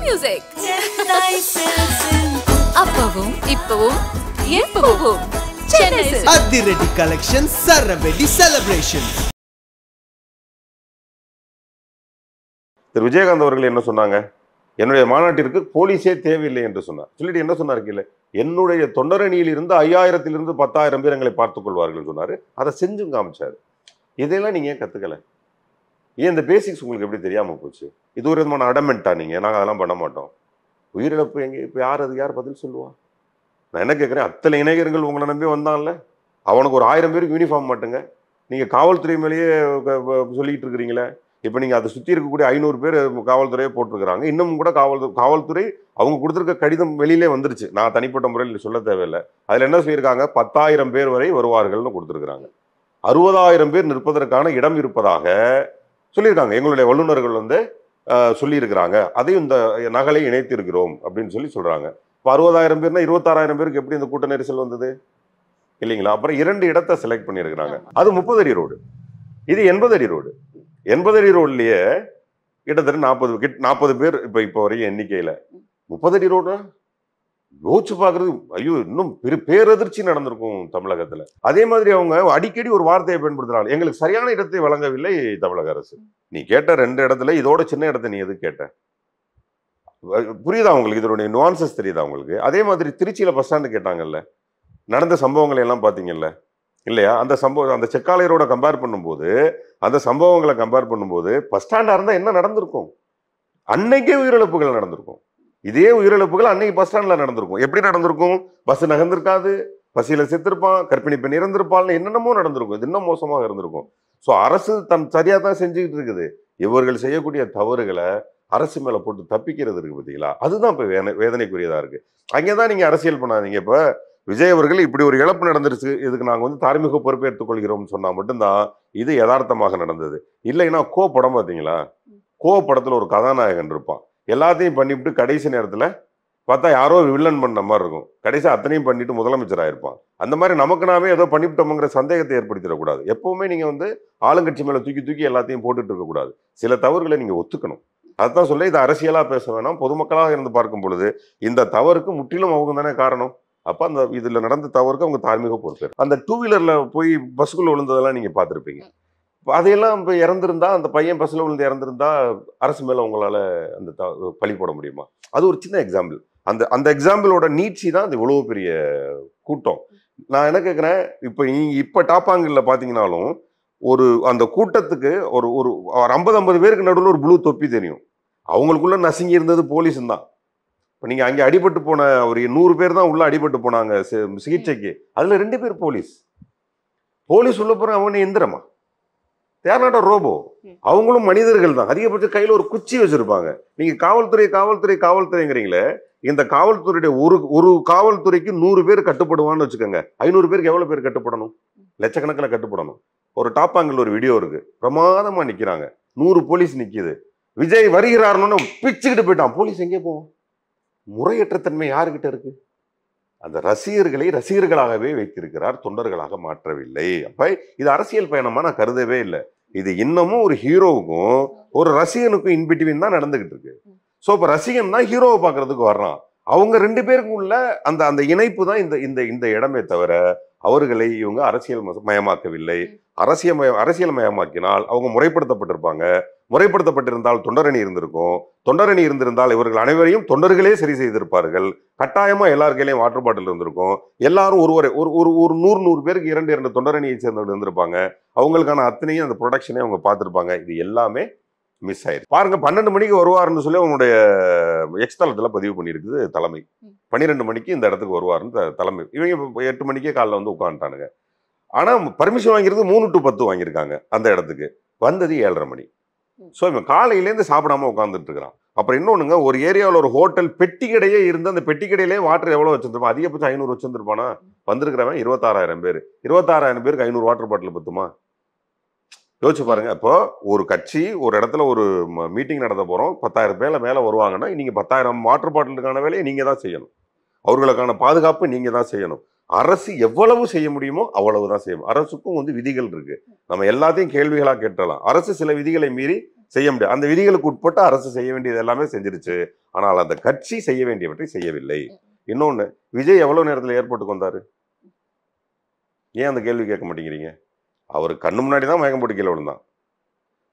music. அப்பவும் இப்பவும் எப்பவும் Chennai Silks. அதிரடி கலெக்ஷன் சரவெடி செலிப்ரேஷன். திரு விஜயகாந்த் அவர்கள் என்ன சொன்னாங்க? என்னுடைய மாநாட்டிற்கு போலீஸே தேவையில்லை என்று சொன்னார். சொல்லிட்டு என்ன சொன்னார் கீழே? என்னுடைய தொண்டரணியில் இருந்து 5000 10,000 பேர் எங்களை பார்த்துக் கொள்வார்கள் சொன்னாரு. அதை செஞ்சும் காமிச்சாரு. இதெல்லாம் நீங்க ஏன் கத்துக்கல? ஏன் இந்த பேசிக்ஸ் உங்களுக்கு எப்படி தெரியாம போச்சு? இது ஒரு விதமான அடமெண்டா நீங்க? நாங்கள் அதெல்லாம் பண்ண மாட்டோம். உயிரிழப்பு எங்க? இப்போ யார் பதில் சொல்லுவா? நான் என்ன கேட்குறேன், அத்தனை இளைஞர்கள் உங்களை நம்பி வந்தான்ல, அவனுக்கு ஒரு 1000 பேருக்கு யூனிஃபார்ம் மாட்டுங்க. நீங்க காவல்துறை மேலேயே சொல்லிட்டு இருக்கிறீங்களே. இப்போ நீங்கள் அதை சுற்றி இருக்கக்கூடிய 500 பேர் காவல்துறையை போட்டிருக்கிறாங்க. இன்னும் கூட காவல்துறை அவங்க கொடுத்துருக்க கடிதம் வெளியிலே வந்துருச்சு. நான் தனிப்பட்ட முறையில் சொல்ல தேவையில்லை. அதில் என்ன சொல்லியிருக்காங்க? 10,000 பேர் வரை வருவார்கள்னு கொடுத்துருக்குறாங்க. 60,000 பேர் நிற்பதற்கான இடம் இருப்பதாக சொல்லியிருக்காங்க. எங்களுடைய வல்லுநர்கள் சொல்லியிருக்கிறாங்க. அதையும் இந்த நகலை இணைத்திருக்கிறோம் அப்படின்னு சொல்கிறாங்க. இப்போ 60,000 பேர்னா 26,000 பேருக்கு எப்படி இந்த கூட்ட நெரிசல் வந்தது இல்லைங்களா? அப்புறம் 2 இடத்தை செலக்ட் பண்ணியிருக்கிறாங்க. அது 30 அடி ரோடு, இது 80 அடி ரோடு. 80 அடி ரோட்லயே கிட்டத்தட்ட 40 பேர் இப்போ வரையும் எண்ணிக்கையில. 30 அடி ரோடு யோசிச்சு பாக்குறது, ஐயோ, இன்னும் பேரதிர்ச்சி நடந்திருக்கும் தமிழகத்துல. அதே மாதிரி அவங்க அடிக்கடி ஒரு வார்த்தையை பயன்படுத்துறாங்க, எங்களுக்கு சரியான இடத்தை வழங்கவில்லை தமிழக அரசு. நீ கேட்ட 2 இடத்துல இதோட சின்ன இடத்தை நீ எது கேட்ட? புரியுதா உங்களுக்கு? இதனுடைய நுவான்சஸ் தெரியுதா உங்களுக்கு? அதே மாதிரி திருச்சியில பஸ் ஸ்டாண்டு கேட்டாங்கல்ல, நடந்த சம்பவங்களை எல்லாம் பாத்தீங்கல்ல இல்லையா? அந்த சம்பவம், அந்த செக்காலையரோட கம்பேர் பண்ணும்போது, அந்த சம்பவங்களை கம்பேர் பண்ணும்போது பஸ் ஸ்டாண்டா இருந்தா என்ன நடந்திருக்கும்? அன்னைக்கே உயிரிழப்புகள் நடந்திருக்கும். இதே உயிரிழப்புகள் அன்னைக்கு பஸ் ஸ்டாண்ட்ல நடந்திருக்கும். எப்படி நடந்திருக்கும்? பஸ் நகர்ந்திருக்காது, பசியில செத்துருப்பான், கர்ப்பிணி பெண் இறந்திருப்பாள்னு என்னென்னமோ நடந்திருக்கும். இது இன்னும் மோசமாக இருந்திருக்கும். ஸோ அரசு சரியா தான் செஞ்சுக்கிட்டு இருக்குது. இவர்கள் செய்யக்கூடிய தவறுகளை அரசு மேல போட்டு தப்பிக்கிறது இருக்கு பார்த்தீங்களா? அதுதான் இப்போ வேதனைக்குரியதா இருக்கு. அங்கேதான் நீங்க அரசியல் பண்ணாதீங்க. இப்போ விஜய் அவர்கள் இப்படி ஒரு இழப்பு நடந்துருச்சு, இதுக்கு நாங்கள் தார்மீக பொறுப்பேற்றுக் கொள்கிறோம்னு சொன்னா மட்டும்தான் இது யதார்த்தமாக நடந்தது. இல்லைன்னா படம் பார்த்தீங்களா? படத்துல ஒரு கதாநாயகன் இருப்பான், எல்லாத்தையும் பண்ணிவிட்டு கடைசி நேரத்துல பார்த்தா யாரோ வில்லன் பண்ண மாதிரி இருக்கும். கடைசி அத்தனையும் பண்ணிட்டு முதலமைச்சராக இருப்பான். அந்த மாதிரி நமக்கு நாமே ஏதோ பண்ணிவிட்டோம்ங்கிற சந்தேகத்தை ஏற்படுத்திடக்கூடாது. எப்பவுமே நீங்க ஆளுங்கட்சி மேல தூக்கி எல்லாத்தையும் போட்டுட்டு இருக்கக்கூடாது. சில தவறுகளை நீங்க ஒத்துக்கணும். அதுதான் சொல்ல, இது அரசியலா பேச வேணாம். பொதுமக்களாக இருந்து பார்க்கும் பொழுது இந்த தவறுக்கு முற்றிலும் அவங்க தானே காரணம். அப்ப அந்த இதுல நடந்த தவறுக்கு அவங்க தார்மீக பொறுப்பு. அந்த 2 வீலர்ல போய் பஸ்ஸுக்குள்ள விழுந்ததெல்லாம் நீங்க பார்த்துருப்பீங்க. அதையெல்லாம் இப்போ இறந்திருந்தா, அந்த பையன் பஸ்ல விழுந்து இறந்திருந்தா அரசு மேல உங்களால அந்த பழி போட முடியுமா? அது ஒரு சின்ன எக்ஸாம்பிள். அந்த எக்ஸாம்பிளோட நீட்சி தான் அது இவ்வளவு பெரிய கூட்டம். நான் என்ன கேட்கிறேன், இப்ப டாப்பாங்கல்ல பாத்தீங்கன்னாலும் அந்த கூட்டத்துக்கு ஒரு 50 பேருக்கு நடுவில் ஒரு ப்ளூ தொப்பி தெரியும். அவங்களுக்குள்ள நசுங்கி இருந்தது போலீஸ் தான். இப்போ நீங்க அங்கே அடிபட்டு போன ஒரு 100 பேர் தான் உள்ள அடிபட்டு போனாங்க சிகிச்சைக்கு. அதுல 2 பேர் போலீஸ் உள்ள போற அவங்க எந்திரமா? தேர் நாட் அ ரோபோ. அவங்களும் மனிதர்கள் தான். அதிகபட்சம் கையில ஒரு குச்சி வச்சிருப்பாங்க. நீங்க காவல்துறைங்கிறீங்களே, இந்த காவல்துறையுடைய ஒரு காவல்துறைக்கு 100 பேர் கட்டுப்படுவான்னு வச்சுக்கோங்க. 500 பேருக்கு எவ்வளவு பேர் கட்டுப்படணும்? லட்சக்கணக்கில் கட்டுப்படணும். ஒரு டாப்பாங்கல் ஒரு வீடியோ இருக்கு, பிரமாதமா நிக்கிறாங்க, 100 போலீஸ் நிக்குது. விஜய் வருகிறாருன்னு பிச்சுக்கிட்டு போயிட்டான். போலீஸ் எங்கே போவோம்? முறையற்ற தன்மை யாருக்கிட்ட இருக்கு? அந்த ரசிகர்களை ரசிகர்களாகவே வைத்திருக்கிறார், தொண்டர்களாக மாற்றவில்லை. அப்ப இது அரசியல் பயணமா நான் கருதவே இல்லை. இது இன்னமும் ஒரு ஹீரோவுக்கும் ஒரு ரசிகனுக்கும் இன்பிட்வீன் தான் நடந்துகிட்டு இருக்கு. ஸோ இப்போ ரசிகன் தான் ஹீரோவை பார்க்கறதுக்கு வர்றான். அவங்க 2 பேருக்கும் உள்ள அந்த இணைப்பு தான் இந்த இடமே தவிர அவர்களை இவங்க அரசியல் மயமாக்கவில்லை. அரசியல் மயமாக்கினால் அவங்க முறைப்படுத்தப்பட்டிருப்பாங்க. முறைப்படுத்தப்பட்டிருந்தால் தொண்டரணி இருந்திருக்கும். தொண்டரணி இருந்திருந்தால் இவர்கள் அனைவரையும் தொண்டர்களே சரி செய்திருப்பார்கள். கட்டாயமா எல்லார் கையிலையும் வாட்டர் பாட்டில் இருந்திருக்கும். எல்லாரும் ஒரு 100 பேருக்கு 2 தொண்டரணியை சேர்ந்தவர்கள் இருந்திருப்பாங்க. அவங்களுக்கான அத்தனையும் அந்த ப்ரொடக்ஷனே அவங்க பார்த்துருப்பாங்க. இது எல்லாமே மிஸ் ஆயிடுச்சு. பாருங்க, 12 மணிக்கு வருவாருன்னு சொல்லி அவனுடைய எக்ஸ்தலத்துல பதிவு பண்ணியிருக்குது தலைமை. 12 மணிக்கு இந்த இடத்துக்கு வருவாருன்னு தலைமை. இவங்க 8 மணிக்கே காலைல உட்காந்துட்டானுங்க. ஆனா பர்மிஷன் வாங்கிறது 3 to 10 வாங்கியிருக்காங்க. அந்த இடத்துக்கு வந்தது 7:30 மணி. ஸோ இவன் காலையிலேருந்து சாப்பிடாம உட்காந்துட்டு இருக்கிறான். அப்புறம் இன்னொன்னுங்க, ஒரு ஏரியாவில் ஒரு ஹோட்டல் பெட்டி கடையே இருந்து அந்த பெட்டி கடையிலே வாட்டர் எவ்வளவு வச்சிருப்பான்? அதிகபட்சம் 500 வச்சிருப்பானா? வந்திருக்கிறவன் 26,000 பேர். 26,000 பேருக்கு 500 வாட்டர் பாட்டில் பத்துமா? யோசிச்சு பாருங்க. இப்போ ஒரு கட்சி ஒரு இடத்துல ஒரு மீட்டிங் நடத்த போறோம், 10,000 மேல வருவாங்கன்னா நீங்க 10,000 வாட்டர் பாட்டிலுக்கான வேலையை நீங்க தான் செய்யணும். அவர்களுக்கான பாதுகாப்பு நீங்க தான் செய்யணும். அரசு எவ்வளவு செய்ய முடியுமோ அவ்வளவுதான் செய்யும். அரசுக்கும் விதிகள் இருக்கு. நம்ம எல்லாத்தையும் கேள்விகளா கேட்டலாம். அரசு சில விதிகளை மீறி செய்ய முடியாது. அந்த விதிகளுக்கு உட்பட்டு அரசு செய்ய வேண்டியது எல்லாமே செஞ்சிருச்சு. ஆனால் அந்த கட்சி செய்ய வேண்டியவற்றை செய்யவில்லை. இன்னொன்னு, விஜய் எவ்வளவு நேரத்தில் ஏர்போர்ட்டுக்கு வந்தாரு? ஏன் அந்த கேள்வி கேட்க மாட்டேங்கிறீங்க? அவர் கண்ணு முன்னாடி தான் மயக்கம் போட்டு கீழே விழுந்தான்.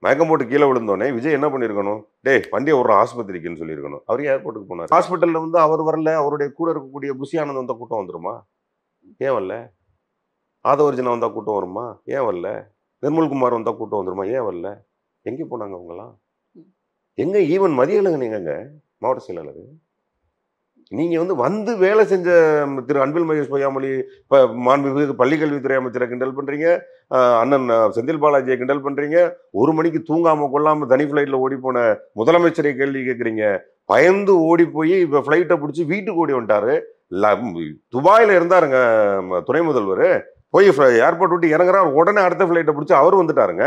மயக்கம் போட்டு கீழே விழுந்தோடனே விஜய் என்ன பண்ணிருக்கணும்? டேய் வண்டியை ஒரு ஆஸ்பத்திரிக்குன்னு சொல்லியிருக்கணும். அவர் ஏர்போர்ட்டுக்கு போனார். ஹாஸ்பிட்டல்ல வந்து அவர் வரல, அவருடைய கூட இருக்கக்கூடிய புஷி ஆனந்த் வந்தா கூட்டம் வந்துருமா? ஏன் வரல? ஆதவர்ஜனா வந்தா கூட்டம் வருமா? ஏன் வரல? நிர்மல்குமார் வந்தா கூட்டம் வந்துருமா? ஏன் வரல? எங்கே போனாங்க அவங்கலாம்? எங்க ஈவன் மதியழகன் எங்கங்க மாவட்ட செயலாளர்? நீங்க வந்து வேலை செஞ்ச திரு அன்பில் மகேஷ் பொய்யாமொழி, இப்ப மாண்புமிகு பள்ளிக்கல்வித்துறை அமைச்சரை கிண்டல் பண்றீங்க, அண்ணன் செந்தில் பாலாஜியை கிண்டல் பண்றீங்க, 1 மணிக்கு தூங்காம கொள்ளாம தனி ஃபிளைட்ல ஓடி போன முதலமைச்சரை கேள்வி கேட்குறீங்க. பயந்து ஓடி போய் இப்ப ஃபிளைட்டை பிடிச்சி வீட்டுக்கு ஓடி வந்துட்டாரு. துபாயில இருந்தாருங்க துணை முதல்வர், போய் ஏர்போர்ட் விட்டு இறங்குறாரு, உடனே அடுத்த ஃபிளைட்டை பிடிச்சி அவர் வந்துட்டாருங்க.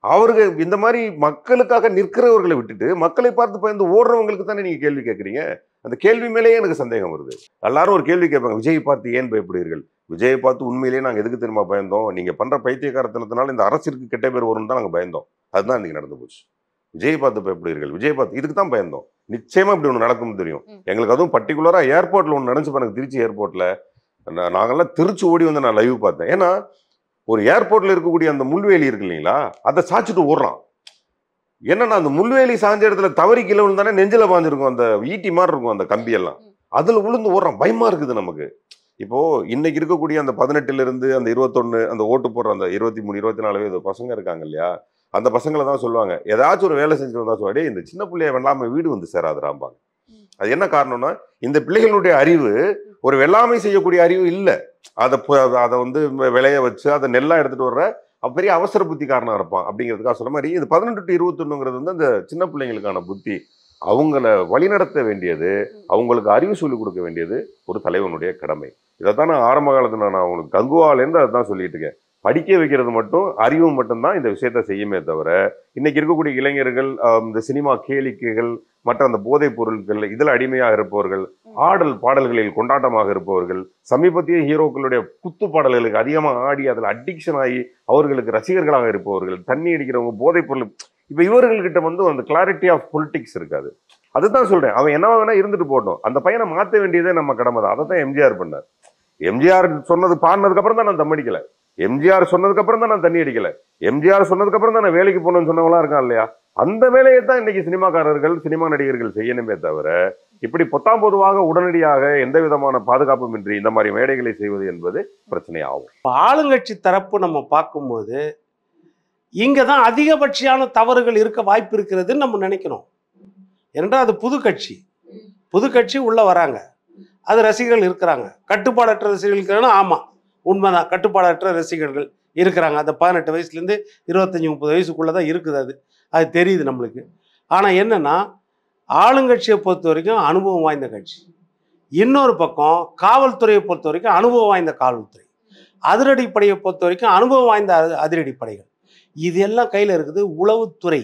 அவருக்கு இந்த மாதிரி மக்களுக்காக நிற்கிறவர்களை விட்டுட்டு மக்களை பார்த்து பயந்து ஓடுறவங்களுக்கு தானே நீங்க கேள்வி கேட்குறீங்க. அந்த கேள்வி மேலேயே எனக்கு சந்தேகம் வருது. எல்லாரும் ஒரு கேள்வி கேட்பாங்க, விஜயை பார்த்து ஏன் பயப்படுவீர்கள்? விஜயை பார்த்து உண்மையிலேயே நாங்கள் எதுக்கு தெரியுமா பயந்தோம்? நீங்க பண்ற பைத்தியக்காரத்தனத்தினால இந்த அரசிற்கு கெட்ட பேர் வரும்னு தான் நாங்கள் பயந்தோம். அதுதான் இன்னைக்கு நடந்து போச்சு. விஜயை பார்த்து பயப்படுவீர்கள், விஜய் பார்த்து இதுக்கு தான் பயந்தோம். நிச்சயமா இப்படி ஒன்று நடக்கும்னு தெரியும் எங்களுக்கு. அதுவும் பர்டிகுலரா ஏர்போர்ட்ல ஒன்று நடந்துச்சு பாருங்க. திருச்சி ஏர்போர்ட்ல நாங்கெல்லாம் திருச்சி ஓடி வந்து நான் லைவ் பார்த்தேன். ஏன்னா ஒரு ஏர்போர்ட்ல இருக்கக்கூடிய அந்த முள்வேலி இருக்கு இல்லைங்களா, அதை சாச்சிட்டு ஓடுறான். என்னன்னா அந்த முள்வேலி சாஞ்ச இடத்துல தவறி கீழே விழுந்தானே நெஞ்சில பாஞ்சிருக்கும், அந்த ஈட்டி மாதிரி இருக்கும் அந்த கம்பியெல்லாம், அதுல விழுந்து ஓடுறான். பயமா இருக்குது நமக்கு. இப்போ இன்னைக்கு இருக்கக்கூடிய அந்த 18ல இருந்து அந்த 21 அந்த ஓட்டு போடுற அந்த 23, 24 வயது பசங்க இருக்காங்க இல்லையா, அந்த பசங்களை தான் சொல்லுவாங்க, ஏதாச்சும் ஒரு வேலை செஞ்சுட்டு வந்தா சொல்லுவாடே, இந்த சின்ன பிள்ளைய வெள்ளாமை வீடு வந்து சேராதுராம்பாங்க. அது என்ன காரணம்னா, இந்த பிள்ளைகளுடைய அறிவு ஒரு வெள்ளாமை செய்யக்கூடிய அறிவு இல்லை. அதை வந்து விளைய வச்சு அதை நெல்லா எடுத்துட்டு வர்ற பெரிய அவசர புத்திக்காரனா இருப்பான் அப்படிங்கிறதுக்காக சொல்ல மாதிரி. இது 18 to 21ங்கிறது வந்து அந்த சின்ன பிள்ளைங்களுக்கான புத்தி. அவங்கள வழிநடத்த வேண்டியது, அவங்களுக்கு அறிவு சொல்லிக் கொடுக்க வேண்டியது ஒரு தலைவனுடைய கடமை. இதைத்தான் நான் ஆரம்ப காலத்துல நான் அவங்களுக்கு கங்குவாலேருந்து அதை தான் சொல்லிட்டு இருக்கேன். படிக்க வைக்கிறது மட்டும், அறிவு மட்டும்தான் இந்த விஷயத்த செய்யுமே தவிர, இன்னைக்கு இருக்கக்கூடிய இளைஞர்கள் இந்த சினிமா கேளிக்கைகள் மற்ற அந்த போதைப் பொருட்கள் இதில் அடிமையாக இருப்பவர்கள், ஆடல் பாடல்களில் கொண்டாட்டமாக இருப்பவர்கள், சமீபத்திய ஹீரோக்களுடைய குத்து பாடல்களுக்கு அதிகமாக ஆடி அதில் அடிக்ஷன் ஆகி அவர்களுக்கு ரசிகர்களாக இருப்பவர்கள், தண்ணி அடிக்கிறவங்க, போதைப் பொருள், இப்ப இவர்கள்கிட்ட வந்து அந்த கிளாரிட்டி ஆஃப் பொலிட்டிக்ஸ் இருக்காது. அதுதான் சொல்றேன், அவன் என்ன வேணா இருந்துட்டு போட்டோம், அந்த பையனை மாற்ற வேண்டியதே நம்ம கடமை தான். அதை தான் எம்ஜிஆர் பண்ணார். எம்ஜிஆர் சொன்னது பாடினதுக்கு அப்புறம் தான் நான் தம் அடிக்கல, எம்ஜிஆர் சொன்னதுக்கு அப்புறம் தான் நான் தண்ணி அடிக்கல, எம்ஜிஆர் சொன்னதுக்கு அப்புறம் தான் நான் வேலைக்கு போகணும்னு சொன்னவங்களா இருக்கான் இல்லையா, அந்த வேலையை தான் இன்னைக்கு சினிமாக்காரர்கள், சினிமா நடிகர்கள் செய்யணுமே தவிர, இப்படி பொத்தாம் பொதுவாக உடனடியாக எந்த விதமான பாதுகாப்பும் இன்றி இந்த மாதிரி மேடைகளை செய்வது என்பது பிரச்சனை ஆகும். ஆளுங்கட்சி தரப்பு நம்ம பார்க்கும்போது இங்க தான் அதிகபட்சமான தவறுகள் இருக்க வாய்ப்பு இருக்கிறதுன்னு நம்ம நினைக்கிறோம். ஏனென்றால் அது புது கட்சி உள்ள வராங்க, அது ரசிகர்கள் இருக்கிறாங்க. கட்டுப்பாடற்ற ரசிகர்கள் இருக்கிறாங்கன்னா ஆமாம் உண்மைதான், கட்டுப்பாடற்ற ரசிகர்கள் இருக்கிறாங்க. அந்த 18 வயசுலேருந்து 25-30 வயசுக்குள்ளே தான் இருக்குது. அது தெரியுது நம்மளுக்கு. ஆனால் என்னென்னா, ஆளுங்கட்சியை பொறுத்த வரைக்கும் அனுபவம் வாய்ந்த கட்சி, இன்னொரு பக்கம் காவல்துறையை பொறுத்த வரைக்கும் அனுபவம் வாய்ந்த காவல்துறை, அதிரடிப்படையை பொறுத்த வரைக்கும் அனுபவம் வாய்ந்த அதிரடிப்படைகள், இது எல்லாம் கையில் இருக்குது. உளவுத்துறை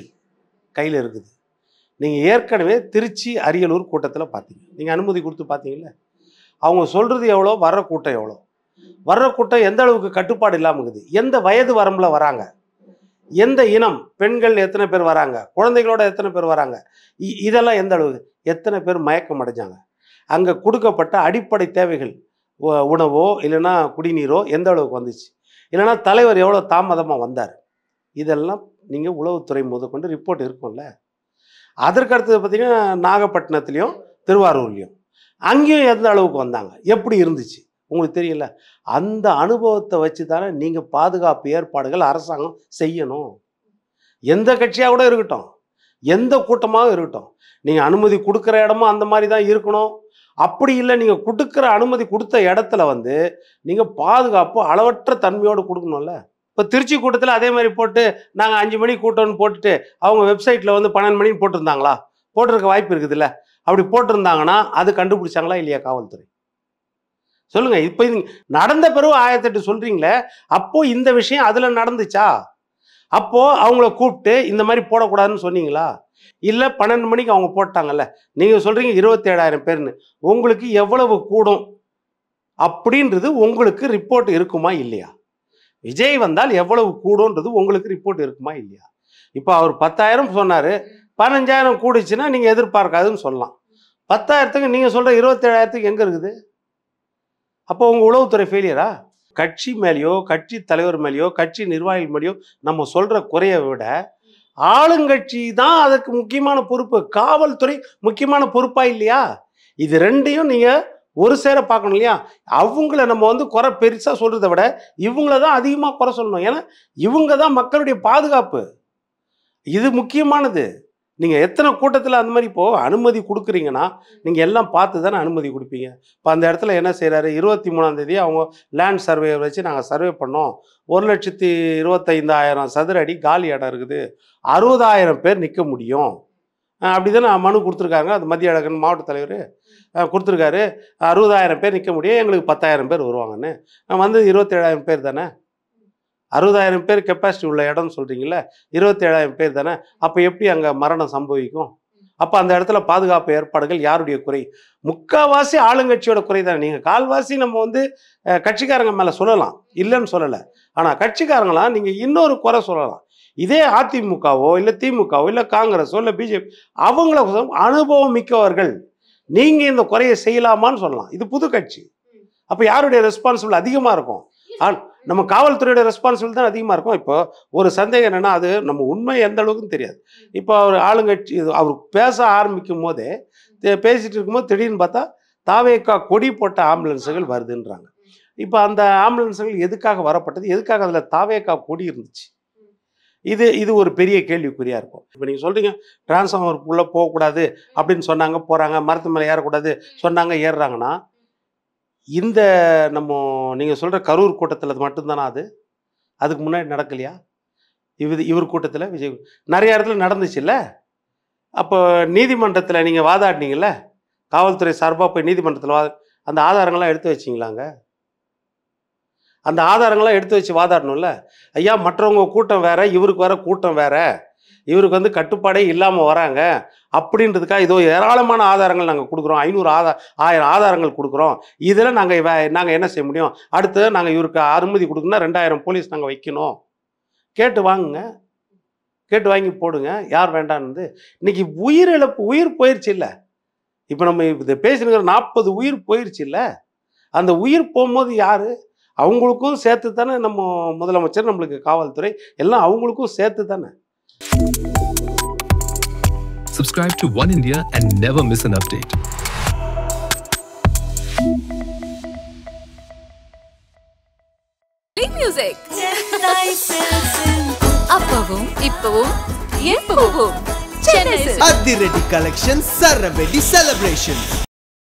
கையில் இருக்குது. நீங்கள் ஏற்கனவே திருச்சி அரியலூர் கூட்டத்தில் பார்த்தீங்க, நீங்கள் அனுமதி கொடுத்து பார்த்தீங்கல்ல, அவங்க சொல்கிறது எவ்வளோ, வர்ற கூட்டம் எவ்வளோ, வர்ற கூட்டம் எந்த அளவுக்கு கட்டுப்பாடு இல்லாமல் இருக்குது, எந்த வயது வரம்பில் வராங்க, எந்த இனம், பெண்கள் எத்தனை பேர் வராங்க, குழந்தைகளோட எத்தனை பேர் வராங்க, இதெல்லாம் எந்த அளவுக்கு, எத்தனை பேர் மயக்கம் அடைஞ்சாங்க, அங்கே கொடுக்கப்பட்ட அடிப்படை தேவைகள் உணவோ இல்லைன்னா குடிநீரோ எந்த அளவுக்கு வந்துச்சு, இல்லைன்னா தலைவர் எவ்வளோ தாமதமாக வந்தார், இதெல்லாம் நீங்கள் உளவுத்துறை முதற்கொண்டு ரிப்போர்ட் இருக்கும்ல. அதற்கு அடுத்தது பார்த்தீங்கன்னா நாகப்பட்டினத்துலேயும் திருவாரூர்லேயும் அங்கேயும் எந்த அளவுக்கு வந்தாங்க, எப்படி இருந்துச்சு உங்களுக்கு தெரியல. அந்த அனுபவத்தை வச்சு தானே நீங்கள் பாதுகாப்பு ஏற்பாடுகள் அரசாங்கம் செய்யணும். எந்த கட்சியாக கூட இருக்கட்டும், எந்த கூட்டமாக இருக்கட்டும், நீங்கள் அனுமதி கொடுக்குற இடமும் அந்த மாதிரி தான் இருக்கணும். அப்படி இல்லை, நீங்கள் கொடுக்குற அனுமதி கொடுத்த இடத்துல வந்து நீங்கள் பாதுகாப்பு அளவற்ற தன்மையோடு கொடுக்கணும்ல. இப்போ திருச்சி கூட்டத்தில் அதே மாதிரி போட்டு நாங்கள் 5 மணிக்கு கூட்டம்னு போட்டுட்டு அவங்க வெப்சைட்டில் வந்து 12 மணிக்கு போட்டிருந்தாங்களா? போட்டிருக்க வாய்ப்பு இருக்குதுல்ல. அப்படி போட்டிருந்தாங்கன்னா அது கண்டுபிடிச்சாங்களா இல்லையா காவல்துறை? சொல்லுங்க. இப்போ இது நடந்த பிறகு 1008 சொல்றீங்களே, அப்போ இந்த விஷயம் அதுல நடந்துச்சா? அப்போ அவங்கள கூப்பிட்டு இந்த மாதிரி போடக்கூடாதுன்னு சொன்னீங்களா? இல்ல 12 மணிக்கு அவங்க போட்டாங்கல்ல, நீங்க சொல்றீங்க 27,000 பேர்னு, உங்களுக்கு எவ்வளவு கூடும் அப்படின்றது உங்களுக்கு ரிப்போர்ட் இருக்குமா இல்லையா? விஜய் வந்தால் எவ்வளவு கூடும்ன்றது உங்களுக்கு ரிப்போர்ட் இருக்குமா இல்லையா? இப்போ அவர் 10,000 சொன்னார், 15,000 கூடிச்சுன்னா நீங்கள் எதிர்பார்க்காதுன்னு சொல்லலாம். 10,000த்துக்கு நீங்கள் சொல்கிற 27,000த்துக்கு எங்கே இருக்குது? அப்போ உங்கள் உளவுத்துறை ஃபெயிலியரா? கட்சி மேலேயோ கட்சி தலைவர் மேலேயோ கட்சி நிர்வாகிகள் மேலேயோ நம்ம சொல்கிற குறையை விட ஆளுங்கட்சி தான் அதுக்கு முக்கியமான பொறுப்பு. காவல்துறை முக்கியமான பொறுப்பா இல்லையா? இது ரெண்டையும் நீங்கள் ஒரு சேர பார்க்கணும் இல்லையா? அவங்கள நம்ம குறை பெருசாக சொல்கிறத விட இவங்கள தான் அதிகமாக குறை சொல்லணும். ஏன்னா இவங்க தான் மக்களுடைய பாதுகாப்பு. இது முக்கியமானது. நீங்கள் எத்தனை கூட்டத்தில் அந்த மாதிரி இப்போது அனுமதி கொடுக்குறீங்கன்னா நீங்கள் எல்லாம் பார்த்து தானே அனுமதி கொடுப்பீங்க. இப்போ அந்த இடத்துல என்ன செய்கிறாரு, 23ஆம் தேதி அவங்க லேண்ட் சர்வே வச்சு நாங்கள் சர்வே பண்ணோம், 1,25,000 சதுர அடி காலி இடம் இருக்குது, 60,000 பேர் நிற்க முடியும் அப்படி தானே மனு கொடுத்துருக்காங்க. அது மத்திய அழகன் மாவட்ட தலைவர் கொடுத்துருக்காரு. 60,000 பேர் நிற்க முடியும், எங்களுக்கு 10,000 பேர் வருவாங்கன்னு. 27,000 பேர் தானே. 60,000 பேர் கெப்பாசிட்டி உள்ள இடம்னு சொல்கிறீங்களே, 27,000 பேர் தானே. அப்போ எப்படி அங்கே மரணம் சம்பவிக்கும்? அப்போ அந்த இடத்துல பாதுகாப்பு ஏற்பாடுகள் யாருடைய குறை? முக்கால்வாசி ஆளுங்கட்சியோட குறை தானே. நீங்கள் கால்வாசி நம்ம கட்சிக்காரங்க மேலே சொல்லலாம், இல்லைன்னு சொல்லலை. ஆனால் கட்சிக்காரங்களாம் நீங்கள் இன்னொரு குறை சொல்லலாம். இதே அதிமுகவோ இல்லை திமுகவோ இல்லை காங்கிரஸோ இல்லை பிஜேபி, அவங்கள அனுபவம் மிக்கவர்கள், நீங்கள் இந்த குறையை செய்யலாமான்னு சொல்லலாம். இது புது கட்சி. அப்போ யாருடைய ரெஸ்பான்சிபிள் அதிகமாக இருக்கும்? நம்ம காவல்துறையோட ரெஸ்பான்சிபிள் தான் அதிகமாக இருக்கும். இப்போ ஒரு சந்தேகம் என்னென்னா, அது நம்ம உண்மை எந்த அளவுக்குன்னு தெரியாது. இப்போ அவர் ஆளுங்கட்சி அவர் பேச ஆரம்பிக்கும் போதே பேசிகிட்டு இருக்கும்போது திடீர்னு பார்த்தா தாவேக்கா கொடி போட்ட ஆம்புலன்ஸுகள் வருதுன்றாங்க. இப்போ அந்த ஆம்புலன்ஸுகள் எதுக்காக வரப்பட்டது, எதுக்காக அதில் தாவேக்கா கொடி இருந்துச்சு? இது ஒரு பெரிய கேள்விக்குறியாக இருக்கும். இப்போ நீங்கள் சொல்கிறீங்க டிரான்ஸ்ஃபார்மருக்குள்ளே போகக்கூடாது அப்படின்னு சொன்னாங்க, போகிறாங்க, மரத்து மேலே ஏறக்கூடாது சொன்னாங்க, ஏறுறாங்கன்னா இந்த நீங்கள் சொல்கிற கரூர் கூட்டத்தில் மட்டும்தானா அது? அதுக்கு முன்னாடி நடக்கலையா? இவர் கூட்டத்தில் விஜய் நிறைய இடத்துல நடந்துச்சு இல்லை? அப்போ நீதிமன்றத்தில் நீங்கள் வாதாடினீங்கல்ல, காவல்துறை சார்பாக போய் நீதிமன்றத்தில் அந்த ஆதாரங்கள்லாம் எடுத்து வச்சிங்களாங்க? அந்த ஆதாரங்கள்லாம் எடுத்து வச்சு வாதாடணும்ல. ஐயா மற்றவங்க கூட்டம் வேற, இவருக்கு வர கூட்டம் வேற, இவருக்கு கட்டுப்பாடே இல்லாமல் வராங்க அப்படின்றதுக்காக இதோ ஏராளமான ஆதாரங்கள் நாங்கள் கொடுக்குறோம், 1000 ஆதாரங்கள் கொடுக்குறோம், இதில் நாங்கள் என்ன செய்ய முடியும்? அடுத்து நாங்கள் இவருக்கு அனுமதி கொடுக்கணும்னா 2000 போலீஸ் நாங்கள் வைக்கணும். கேட்டு வாங்குங்க, கேட்டு வாங்கி போடுங்க. யார் வேண்டான்னு? இன்னைக்கு உயிர் போயிடுச்சு இல்லை? இப்போ நம்ம இதை பேசினுங்கிற 40 உயிர் போயிடுச்சு இல்லை? அந்த உயிர் போகும்போது யார்? அவங்களுக்கும் சேர்த்து தானே நம்ம முதலமைச்சர், நம்மளுக்கு காவல்துறை எல்லாம் அவங்களுக்கும் சேர்த்து தானே. Subscribe to One India and never miss an update. Play music. அப்பவும் இப்பவும் எப்பவும் Chennai Silks. அதிரடி கலெக்ஷன், சரவெடி செலிப்ரேஷன்.